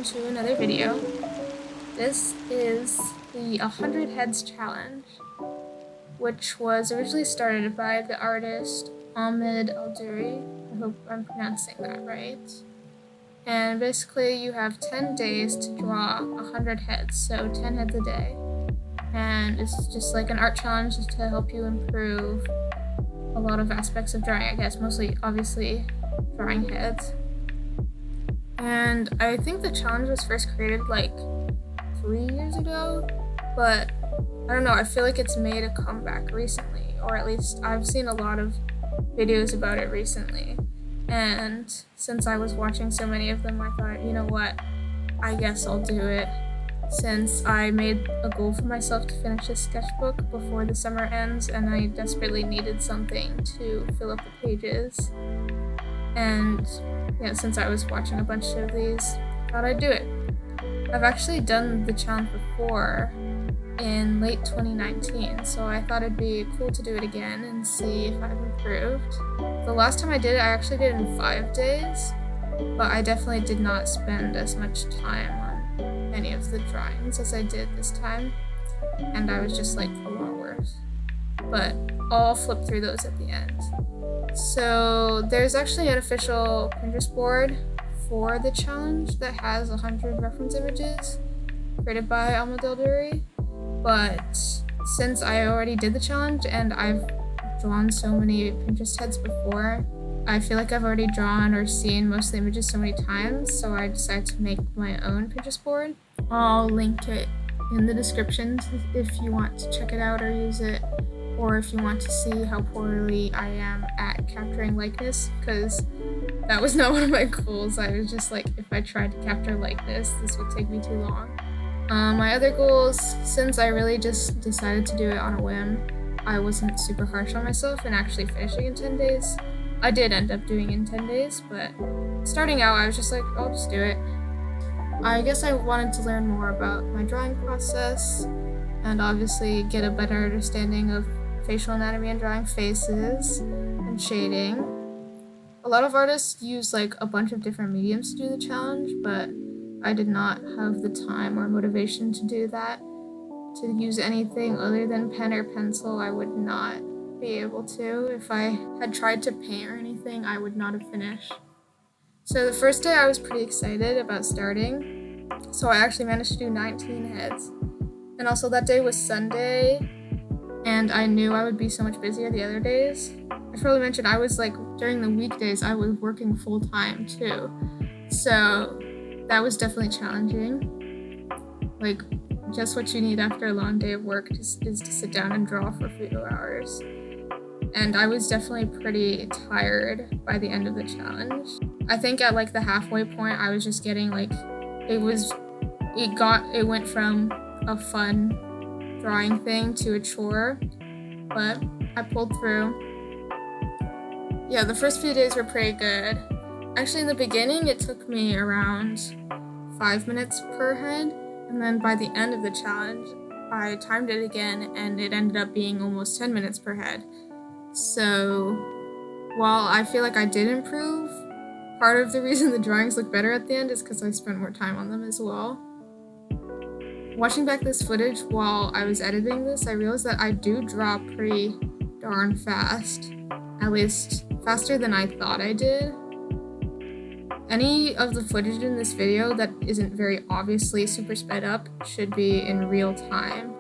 to another video. This is the 100 Heads Challenge, which was originally started by the artist Ahmed Al-Duri. I hope I'm pronouncing that right. And basically you have 10 days to draw 100 heads, so 10 heads a day. And it's just like an art challenge to help you improve a lot of aspects of drawing, I guess, mostly obviously drawing heads. And I think the challenge was first created like 3 years ago, but I don't know, I feel like it's made a comeback recently, or at least I've seen a lot of videos about it recently. And since I was watching so many of them, I thought, you know what, I guess I'll do it, since I made a goal for myself to finish this sketchbook before the summer ends, and I desperately needed something to fill up the pages. And yeah, since I was watching a bunch of these, I thought I'd do it. I've actually done the challenge before in late 2019, so I thought it'd be cool to do it again and see if I've improved. The last time I did it, I actually did it in 5 days, but I definitely did not spend as much time on any of the drawings as I did this time, and I was just like a lot worse. But I'll flip through those at the end. So there's actually an official Pinterest board for the challenge that has 100 reference images created by Ahmed Al-Duri, but since I already did the challenge and I've drawn so many Pinterest heads before, I feel like I've already drawn or seen most of the images so many times, so I decided to make my own Pinterest board. I'll link it in the description if you want to check it out or use it, or if you want to see how poorly I am at capturing likeness, because that was not one of my goals. I was just like, if I tried to capture likeness, this would take me too long. My other goals, since I really just decided to do it on a whim, I wasn't super harsh on myself and actually finishing in 10 days. I did end up doing it in 10 days, but starting out, I was just like, I'll just do it. I guess I wanted to learn more about my drawing process and obviously get a better understanding of facial anatomy and drawing faces and shading. A lot of artists use like a bunch of different mediums to do the challenge, but I did not have the time or motivation to do that. To use anything other than pen or pencil, I would not be able to. If I had tried to paint or anything, I would not have finished. So the first day I was pretty excited about starting, so I actually managed to do 19 heads. And also that day was Sunday, and I knew I would be so much busier the other days. I probably mentioned I was like, during the weekdays, I was working full time too. So that was definitely challenging. Like, just what you need after a long day of work is to sit down and draw for a few hours. And I was definitely pretty tired by the end of the challenge. I think at like the halfway point, I was just getting like, it went from a fun drawing thing to a chore, but I pulled through. Yeah, the first few days were pretty good. Actually, in the beginning, it took me around 5 minutes per head, and then by the end of the challenge, I timed it again, and it ended up being almost 10 minutes per head. So, while I feel like I did improve, part of the reason the drawings look better at the end is because I spent more time on them as well. Watching back this footage while I was editing this, I realized that I do draw pretty darn fast, at least faster than I thought I did. Any of the footage in this video that isn't very obviously super sped up should be in real time.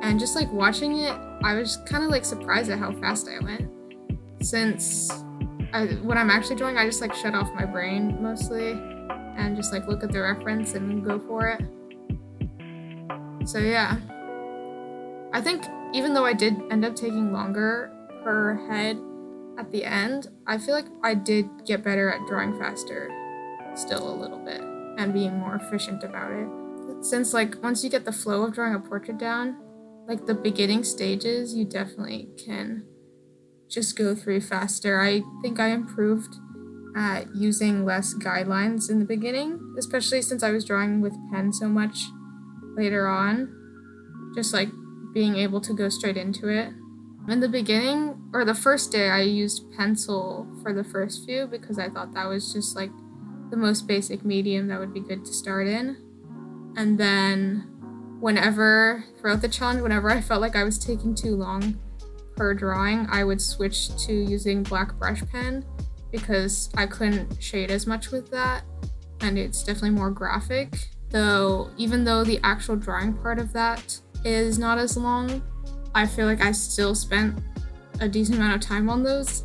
And just like watching it, I was kind of like surprised at how fast I went. Since when I'm actually drawing, I just like shut off my brain mostly and just like look at the reference and go for it. So yeah, I think even though I did end up taking longer per head at the end, I feel like I did get better at drawing faster still a little bit and being more efficient about it. Since like once you get the flow of drawing a portrait down, like the beginning stages, you definitely can just go through faster. I think I improved at using less guidelines in the beginning, especially since I was drawing with pen so much later on, just like being able to go straight into it. In the beginning, or the first day, I used pencil for the first few because I thought that was just like the most basic medium that would be good to start in. And then throughout the challenge, whenever I felt like I was taking too long per drawing, I would switch to using black brush pen because I couldn't shade as much with that, and it's definitely more graphic. Though, even though the actual drawing part of that is not as long, I feel like I still spent a decent amount of time on those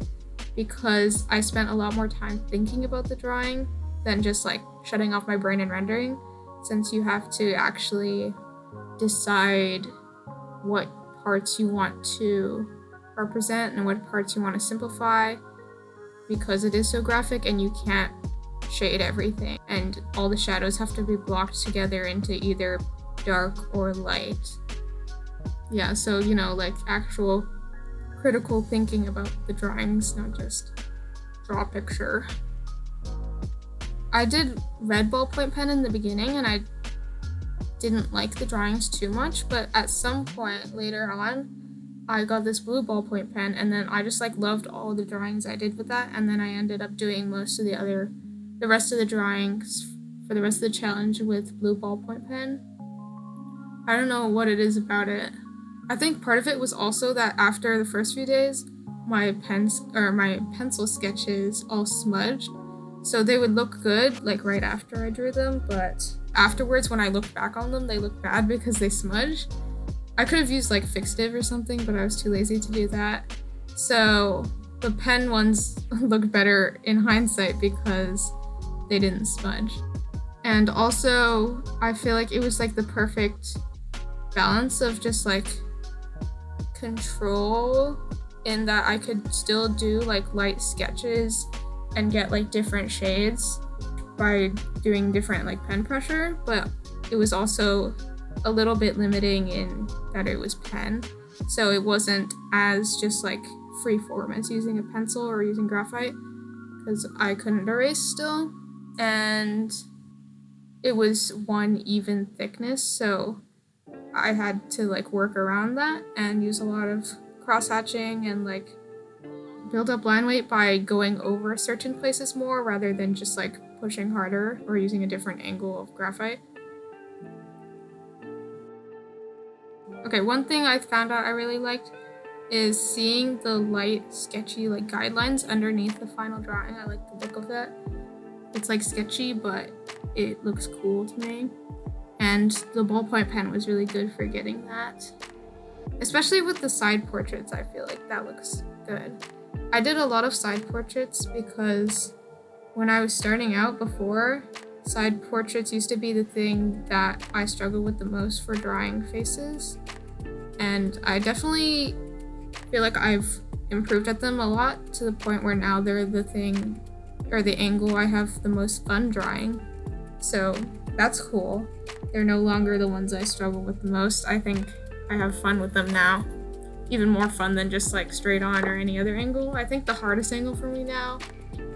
because I spent a lot more time thinking about the drawing than just like shutting off my brain and rendering, since you have to actually decide what parts you want to represent and what parts you want to simplify, because it is so graphic and you can't shade everything, and all the shadows have to be blocked together into either dark or light. Yeah, so like actual critical thinking about the drawings, not just draw a picture. I did red ballpoint pen in the beginning and I didn't like the drawings too much, but at some point later on I got this blue ballpoint pen, and then I just like loved all the drawings I did with that, and then I ended up doing the rest of the drawings for the rest of the challenge with blue ballpoint pen. I don't know what it is about it. I think part of it was also that after the first few days, my pencil sketches all smudged, so they would look good like right after I drew them, but afterwards when I looked back on them, they looked bad because they smudged. I could have used like fixative or something, but I was too lazy to do that. So the pen ones looked better in hindsight because they didn't smudge. And also, I feel like it was like the perfect balance of just like control, in that I could still do like light sketches and get like different shades by doing different like pen pressure, but it was also a little bit limiting in that it was pen, so it wasn't as just like free form as using a pencil or using graphite, because I couldn't erase still, and it was one even thickness, so I had to like work around that and use a lot of cross hatching and like build up line weight by going over certain places more rather than just like pushing harder or using a different angle of graphite. Okay, one thing I found out I really liked is seeing the light, sketchy like guidelines underneath the final drawing. I like the look of that. It's like sketchy, but it looks cool to me. And the ballpoint pen was really good for getting that. Especially with the side portraits, I feel like that looks good. I did a lot of side portraits because when I was starting out before, side portraits used to be the thing that I struggled with the most for drawing faces. And I definitely feel like I've improved at them a lot, to the point where now they're the thing, or the angle I have the most fun drawing. So that's cool. They're no longer the ones I struggle with the most. I think I have fun with them now. Even more fun than just like straight on or any other angle. I think the hardest angle for me now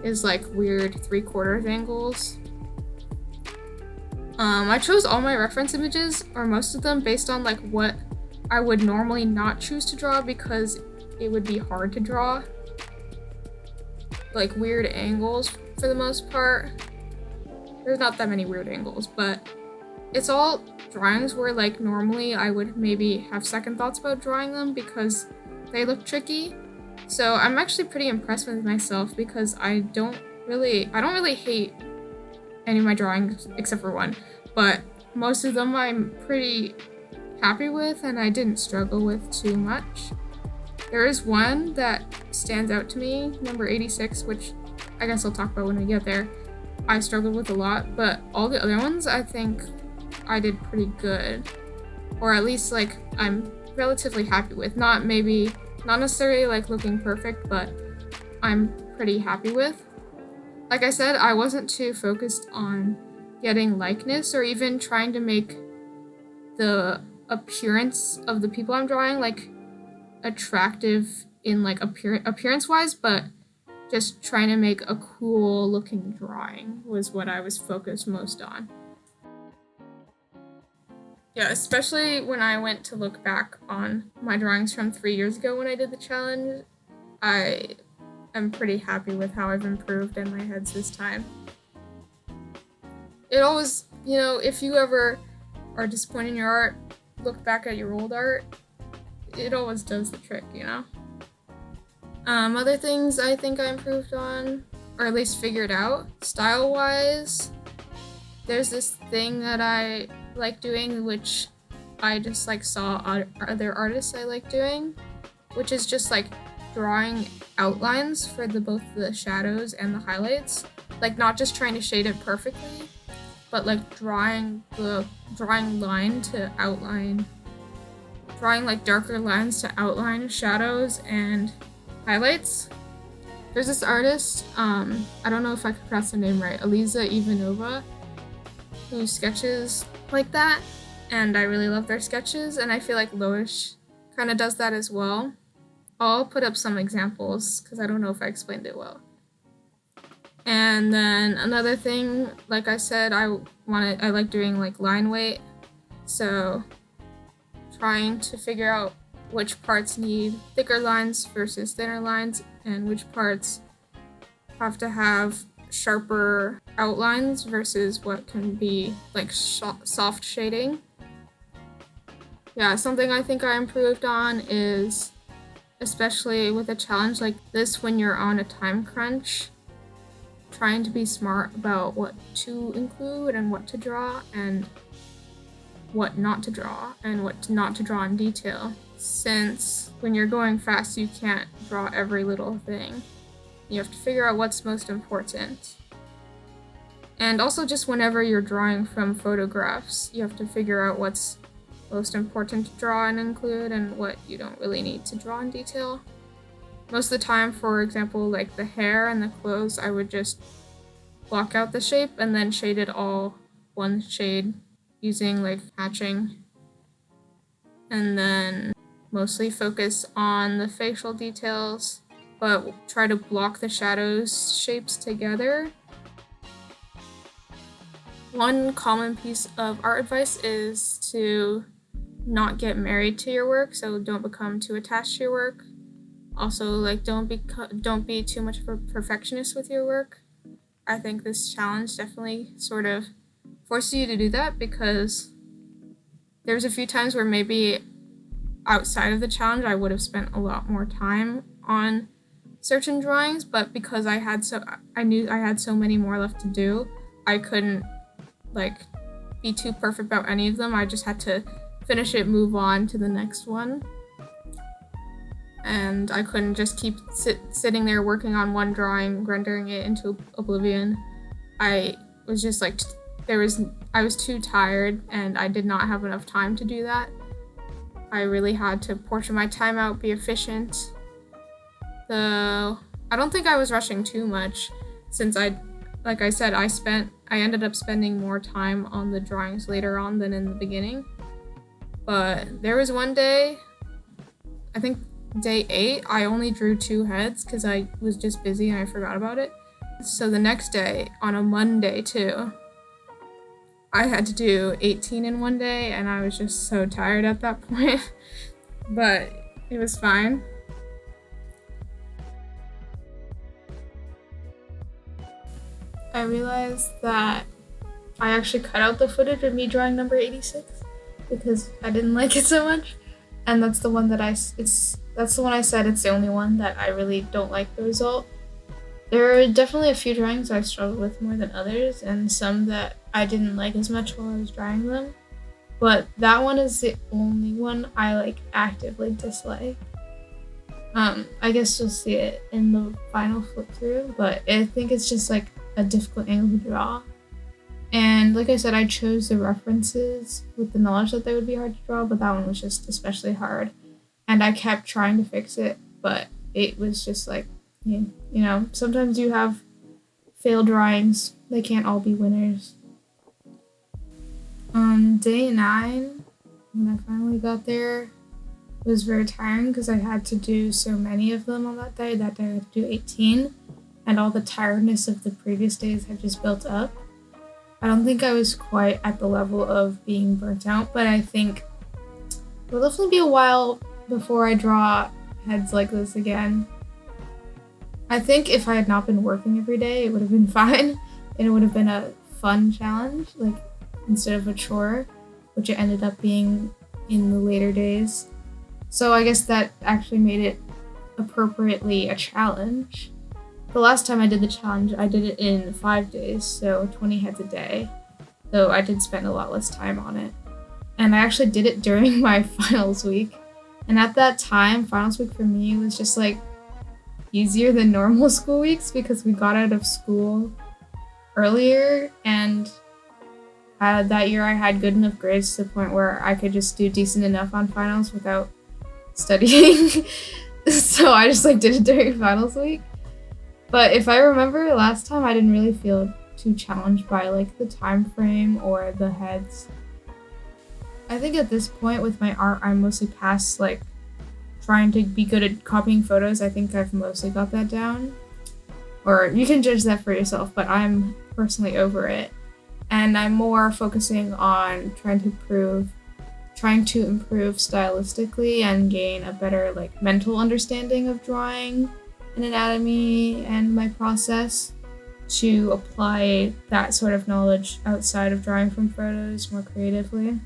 is like weird 3/4 angles. I chose all my reference images, or most of them, based on like what I would normally not choose to draw because it would be hard to draw. Like weird angles for the most part. There's not that many weird angles, but it's all drawings where like normally I would maybe have second thoughts about drawing them because they look tricky. So I'm actually pretty impressed with myself because I don't really hate any of my drawings except for one, but most of them I'm pretty happy with and I didn't struggle with too much. There is one that stands out to me, number 86, which I guess I'll talk about when we get there. I struggled with a lot, but all the other ones I think I did pretty good, or at least like I'm relatively happy with. Not necessarily like looking perfect, but I'm pretty happy with. Like I said, I wasn't too focused on getting likeness or even trying to make the appearance of the people I'm drawing like attractive in like appearance wise, but just trying to make a cool looking drawing was what I was focused most on. Yeah, especially when I went to look back on my drawings from 3 years ago when I did the challenge, I am pretty happy with how I've improved in my heads this time. it always, if you ever are disappointed in your art, look back at your old art. It always does the trick, Other things I think I improved on, or at least figured out, style-wise, there's this thing that I like doing, which I just saw other artists I like doing, which is just drawing outlines for both the shadows and the highlights. Not just trying to shade it perfectly, but drawing line to outline, drawing darker lines to outline shadows and highlights. There's this artist, I don't know if I could pronounce the name right, Eliza Ivanova, who sketches like that, and I really love their sketches, and I feel like Loish kind of does that as well. I'll put up some examples because I don't know if I explained it well. And then another thing, like I said, I like doing line weight, so trying to figure out which parts need thicker lines versus thinner lines, and which parts have to have sharper outlines versus what can be soft shading. Yeah, something I think I improved on is, especially with a challenge like this when you're on a time crunch, trying to be smart about what to include and what to draw and what not to draw and what not to draw in detail, since when you're going fast you can't draw every little thing. You have to figure out what's most important. And also just whenever you're drawing from photographs, you have to figure out what's most important to draw and include and what you don't really need to draw in detail. Most of the time, for example, the hair and the clothes, I would just block out the shape and then shade it all one shade using hatching. And then mostly focus on the facial details, but try to block the shadows shapes together. One common piece of art advice is to not get married to your work, so don't become too attached to your work. Also, don't be too much of a perfectionist with your work. I think this challenge definitely sort of forces you to do that, because there's a few times where maybe outside of the challenge I would have spent a lot more time on certain drawings, but because I knew I had so many more left to do, I couldn't be too perfect about any of them. I just had to finish it, move on to the next one. And I couldn't just keep sitting there working on one drawing, rendering it into oblivion. I was just I was too tired and I did not have enough time to do that. I really had to portion my time out, be efficient. Though I don't think I was rushing too much, since I ended up spending more time on the drawings later on than in the beginning. But there was one day, I think day 8, I only drew 2 heads because I was just busy and I forgot about it. So the next day, on a Monday too, I had to do 18 in one day, and I was just so tired at that point. But it was fine. I realized that I actually cut out the footage of me drawing number 86 because I didn't like it so much, and that's the one that that's the one I said it's the only one that I really don't like the result. There are definitely a few drawings I struggled with more than others, and some that I didn't like as much while I was drawing them, but that one is the only one I actively dislike. I guess you'll see it in the final flip through, but I think it's just a difficult angle to draw. And like I said, I chose the references with the knowledge that they would be hard to draw, but that one was just especially hard. And I kept trying to fix it, but it was just sometimes you have failed drawings. They can't all be winners. On day 9, when I finally got there, it was very tiring because I had to do so many of them on that day. That day I had to do 18, and all the tiredness of the previous days had just built up. I don't think I was quite at the level of being burnt out, but I think it'll definitely be a while before I draw heads like this again. I think if I had not been working every day, it would have been fine, and it would have been a fun challenge, like instead of a chore, which it ended up being in the later days. So I guess that actually made it appropriately a challenge. The last time I did the challenge, I did it in 5 days, so 20 heads a day, though I did spend a lot less time on it. And I actually did it during my finals week. And at that time, finals week for me was just like easier than normal school weeks because we got out of school earlier, and that year I had good enough grades to the point where I could just do decent enough on finals without studying. So I just like did it during finals week. But if I remember last time, I didn't really feel too challenged by like the time frame or the heads. I think at this point with my art, I'm mostly past like trying to be good at copying photos. I think I've mostly got that down. Or you can judge that for yourself, but I'm personally over it. And I'm more focusing on trying to improve stylistically and gain a better like mental understanding of drawing and anatomy and my process to apply that sort of knowledge outside of drawing from photos more creatively.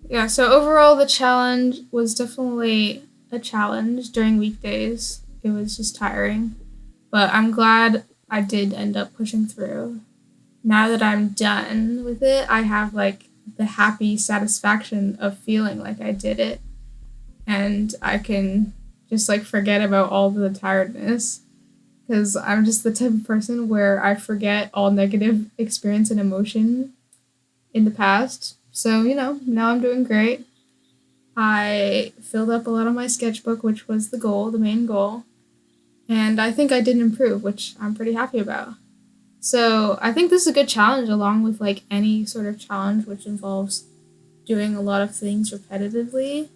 Yeah, so overall the challenge was definitely a challenge during weekdays. It was just tiring, but I'm glad I did end up pushing through. Now that I'm done with it, I have like the happy satisfaction of feeling like I did it, and I can just like forget about all the tiredness, because I'm just the type of person where I forget all negative experience and emotion in the past. So, now I'm doing great. I filled up a lot of my sketchbook, which was the main goal, and I think I did improve, which I'm pretty happy about. So I think this is a good challenge, along with like any sort of challenge which involves doing a lot of things repetitively.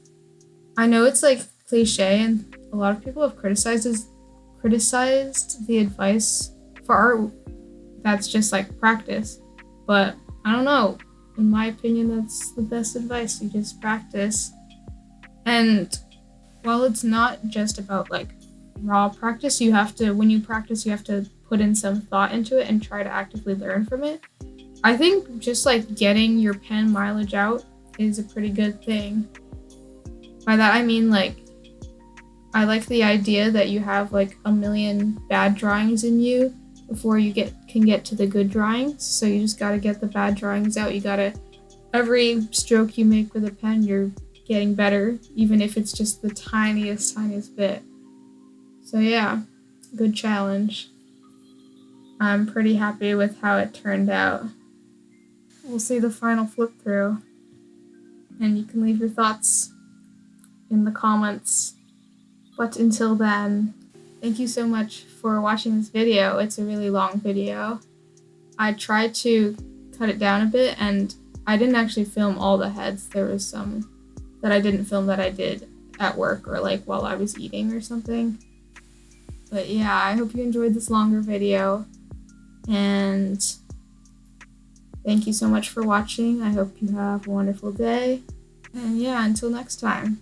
I know it's like cliche, and a lot of people have criticized the advice for art that's just like practice. But I don't know. In my opinion, that's the best advice. You just practice. And while it's not just about like raw practice, when you practice, you have to put in some thought into it and try to actively learn from it. I think just like getting your pen mileage out is a pretty good thing. By that I mean like I like the idea that you have like a million bad drawings in you before you can get to the good drawings. So you just gotta get the bad drawings out. Every stroke you make with a pen, you're getting better, even if it's just the tiniest bit. So yeah, good challenge. I'm pretty happy with how it turned out. We'll see the final flip through, and you can leave your thoughts in the comments. But until then, thank you so much for watching this video. It's a really long video. I tried to cut it down a bit, and I didn't actually film all the heads. There was some that I didn't film that I did at work or like while I was eating or something. But yeah, I hope you enjoyed this longer video, and thank you so much for watching. I hope you have a wonderful day, and yeah, until next time.